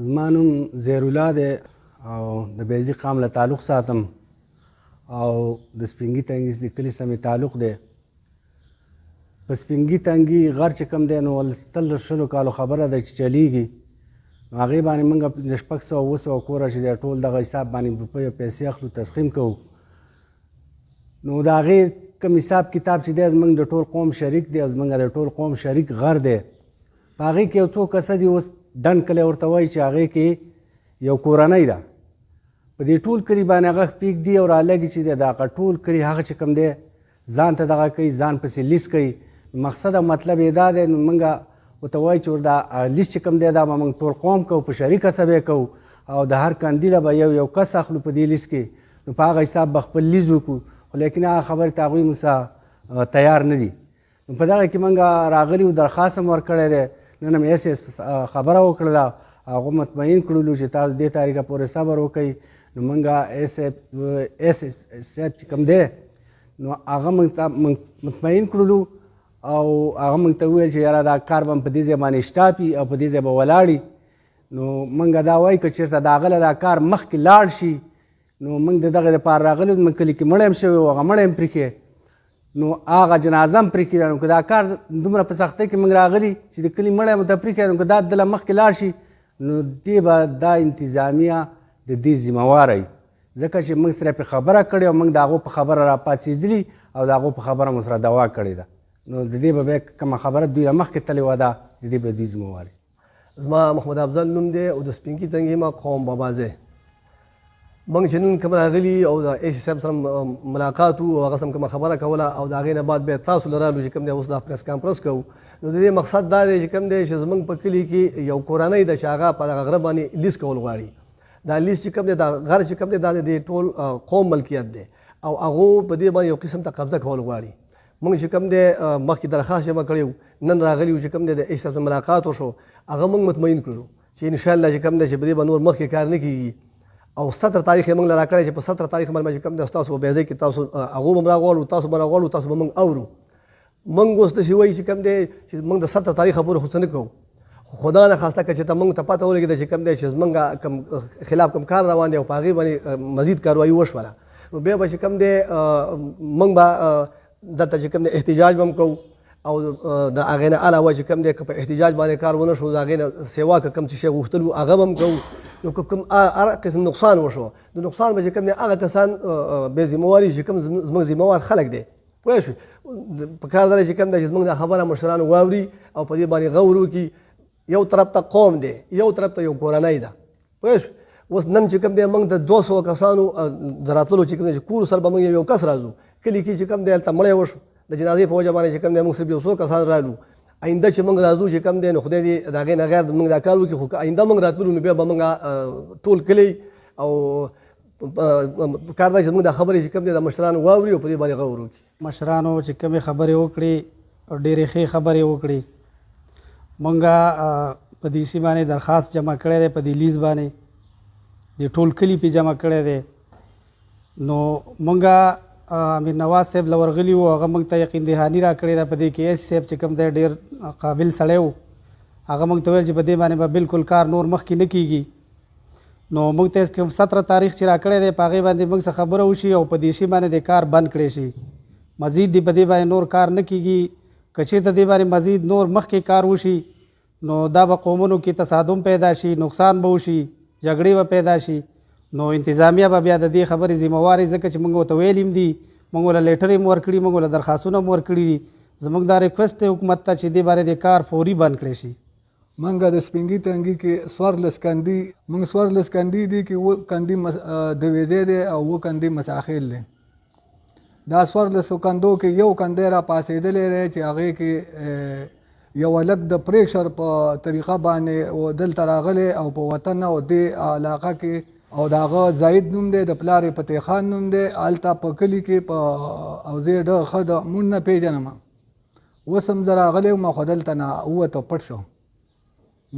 زما نوم زیرالله دی او د بیضي قام له تعلق ساتم او د سپینګي تنګي د کلي سمې تعلق دی. په سپینګي تنګي غر چې کوم دی نو تل شلو کالو خبره ده چې چلیږي، نو هغې باندې موږ د 600 کوره چې دی ټول دغه حساب باندې روپۍ او پیسې اخلو، تسخیم کوو. نو د هغې کوم حساب کتاب چې دی زموږ د ټول قوم شریک دی او زموږ د ټول قوم شریک غر دی. په هغې کې یو څو کسه دي اوس ډنډ کلی ورته وایي چې هغې کې یو کورنۍ ده، په دې ټول کلي باندې هغه پرېږدي او رالګي چې دی د هغه ټول کلي هغه چې کوم دی ځان ته دغه کوي، ځان پسې لیست کوي. مقصد او مطلب یې دا دی، نو موږ ورته وایو چې دا لیست چې کوم دی دا به موږ ټول قوم کوو، په شریکه سبه یې کوو او د هر کندیله به یو کس اخلو په دې لیست کې، نو په هغه حساب به خپل لیز وکړو. خو لیکن هغه خبرې ته هغوی موږ تیار نه دي. نو په دغه کې موږ راغلي وو، درخواست هم ورکړی دی. نن هم ایس ایس خبره وکړله، هغه مطمئن کړلو چې تاسو دې تاریخه پورې صبر وکئ. نو موږ ایس صاحب چې کوم دی نو هغه موږ ته مطمئن کړلو او هغه موږ ته وویل چې یاره دا کار به په دې ځای باندې شټاپي او په دې ځای به ولاړي. نو موږ دا وایو که چېرته د هغه له دا کار مخکې لاړ شي نو موږ د دغه دپاره راغلي وو، زموږ کلي کې مړی هم شوی و، هغه مړی هم پرېښی، نو هغه جنازه هم پرېښې ده. نو که دا کار دومره په سختۍ کې موږ راغلي چې د کلي مړی مو ته پرېښی، نو که دا دله مخکې لاړ شي نو دې به دا انتظامیه د دې ذمهواره وي، ځکه چې موږ سره پرې خبره کړې او موږ د هغو په خبره راپاڅېدلي او د هغو په خبره مو سره دوا کړې ده. نو د دې به بیا کومه خبره دوی له مخکې تلې وه ده، د دې به دوی ذمهوار وي. زما محمد افضل نوم دی او د سپینګي تنګي ما قوم بابازی. موږ چې نن کوم راغلي او د ایس صاحب سره ملاقات وو او هغه سم کومه خبره کوله او د هغې نه بعد بیا تاسو له رالو چې کوم دی اوس دا پریس کانفرنس کوو. نو د دې مقصد دا دی چې کوم دی چې زموږ په کلي کې یو کورنۍ ده چې هغه په دغه غره باندې لیست کول غواړي. دا لیست چې کوم دی دا غر چې کوم دی دا د ټول قوم ملکیت دی او هغو په دې باندې یو قسم ته قبضه کول غواړي. موږ چې کوم دی مخکې درخواست جمع کړی وو، نن راغلي وو چې کوم دی د ایس سره ملاقات وشو، هغه موږ مطمئن کړو چې انشاءالله چې کوم دی چې په دې به نور مخکې کار نه کېږي. او 17 تاریخ یې موږ له راکړی چې په 17 تاریخ باندې چې کوم دی ستاسو په بیځۍ کې تاسو هغو به هم راغواړو، تاسو به راغواړو، تاسو به موږ اورو. موږ اوس داسې وایي چې کوم دی چې موږ د 17 تاریخه پورې خو څه نه کوو، خدا نه خواسته که چې ته موږ ته پته ولګېده چې کوم دی چې زموږ کوم خلاف کوم کار روان دی او په هغې باندې مزید کاروایي وشوله، نو بیا به چې کوم دی موږ به دلته چې کوم دی احتجاج به هم کوو او د هغې نه علاوه چې کوم دی که په احتجاج باندې کار ونه شو، د هغې نه سوا که کوم چې شی غوښتل وو هغه به هم کوو. نو که کوم هر قسم نقصان وشو، د نقصان به چې کوم دی هغه کسان بې ذمهواري چې کوم زموږ ذمهوار خلک دی، پوه شوې. په کار دا دی چې کوم دی چې زموږ دا خبره مشرانو واوري او په دې باندې غور وکړي. یو طرف ته قوم دی، یو طرف ته یو کورنۍ ده، پوه شوې. اوس نن چې کوم دی موږ د 200 کسانو د راتللو چې کوم دی چې کور سره به موږ یو کس راځو، کلي کې چې کوم دی هلته مړی وشو، د جنازې په وجه باندې چې کوم دی موږ صرف یو څو کسان رالو. آینده چې موږ راځو چې کوم دی نو خدای دې د هغې نه غیر موږ دا کار وکړي، خو که آینده موږ راتللو نو بیا به موږ ټول کلی او کار دی چې موږ دا خبرې چې کوم دی د مشرانو واوري او په دې باندې غور وکړي. مشرانو چې کومې خبرې وکړي او ډېرې ښې خبرې وکړي، موږ په دې شي باندې درخواست جمع کړی دی، په دې لیز باندې د ټول کلي پې جمع کړی دی. نو موږ امیر نواز صاحب له ورغلي وو، هغه موږ ته یقین دهاني راکړې ده په دې کې. ایس صاحب چې کوم دی ډېر قابل سړی و، هغه موږ ته ویل چې په دې باندې به بالکل کار نور مخکې نه کېږي. نو موږ ته کوم 17 تاریخ چې راکړی دی په هغې باندې موږ څه خبره وشي او په دې شي باندې د کار بند کړی شي، مزید دې په دې باندې نور کار نه کېږي. که چېرته دې باندې مزید نور مخکې کار وشي نو دا به قومونو کې تصادم پیدا شي، نقصان به وشي، جګړې به پیدا شي. نو انتظامیه به بیا د دې خبرې ذمهوار ځکه چې موږ ورته ویلي هم دي، موږ له لیټر هم ورکړي، موږ له درخواستونه هم ورکړي دي. زموږ دا ریکویسټ دی حکومت ته چې دې باندې د کار فوري بند کړی شي. موږ د سپینګي تنګي کې 14 کندي، موږ 14 کندي دي کې و کندي د ویدې دی او و کندي مساخیل دی. دا 14 کندو کې یو کندی را پاسېدلی دی چې هغې کې یو هلک د پریکشر په طریقه باندې دلته راغلی او په وطن او دې علاقه کې او د هغه زاید نوم دی، د پلار یې فتح خان نوم دی. هلته په کلي کې په او زه یې ډېر ښه مونږ نه پېژنم، اوس هم زه راغلی وم خو دلته نه ووته پټ شو.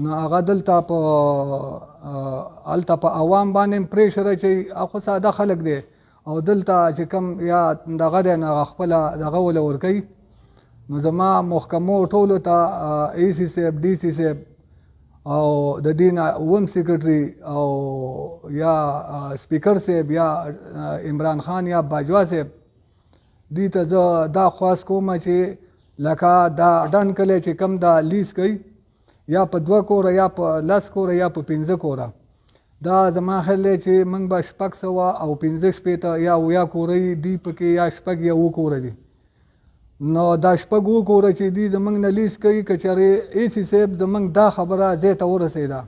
نو هغه دلته په هلته په عوام باندې پریشر اچوي، خو ساده خلک دی او دلته چې کوم یا دغه دی نو هغه خپله دغه وله ورکوي. نو زما محکمو ټولو ته ای سی صاحب، ډي سی صاحب او د دې نه اوم سیکرټري او یا سپیکر صاحب یا عمران خان یا باجوا صاحب دې ته زه دا خواست کوم چې لکه دا ډنډ کلی چې کم دا لیز کوي یا په 2 کوره یا په 10 کوره یا په 15 کوره دا زما خیال دی چې موږ به 600 او 15 یا 70 کورې دي پکې یا 6 یا 7 کوره دي نو دا 6 کوره چې دي زموږ نه لیز کوي که چېرې ایسي صاحب زموږ دا خبره ځای ته ورسېده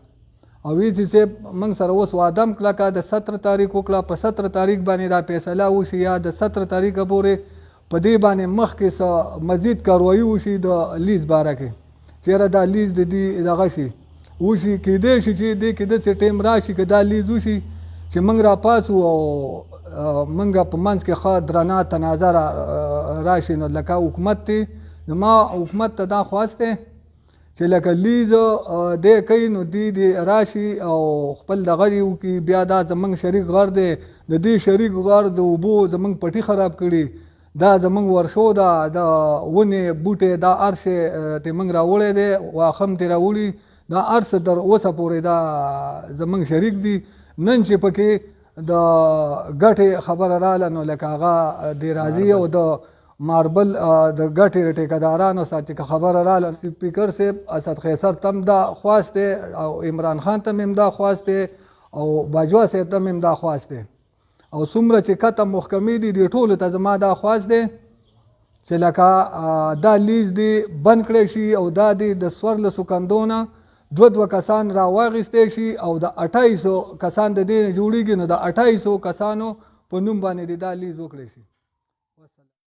او ایسي صاحب موږ سره اوس واده هم کلکه د 17 تاریخ وکړه په 17 تاریخ باندې دا فیصله وشي یا د 17 تاریخه پورې په دې باندې مخکې څه مزید کاروایي وشي د لیز باره کې چېرې دا لیز د دې دغه شي وشي کېدای شي چې دې کې داسې ټایم راشي که دا لیز وشي چې موږ راپاسو او موږ په منځ کې ښه درنه تنازع راشي نو لکه حکومت دی زما حکومت ته دا خواست دی چې لکه لیز دی کوي نو دی راشي او خپل دغه وکړي بیا دا زموږ شریک غر دی د دې شریک غر د اوبو زموږ پټي خراب کړي دا زموږ ورشو ده د ونې بوټې دا هر شی ترې موږ راوړی دی واښه هم ترې راوړي دا هر څه تر اوسه پورې دا زموږ شریک دي نن چې پکې د ګټې خبره راله نو لکه هغه د راځي او د ماربل د ګټې ټیکهدارانو سره چې خبره راله سپیکر صاحب اسد قیصر ته هم دا خواست دی او عمران خان ته هم دا خواست دی او باجوا صاحب ته هم دا خواست دی او څومره چې کته محکمې دي د ټولو ته زما دا خواست دی چې لکه دا لیز دی بند کړی شي او دا دی د 14 کندو نه 2 کسان را واغېستی شي او د 2800 کسان د دې نه جوړېږي نو د 2800 کسانو په نوم باندې دا لیز وکړی شي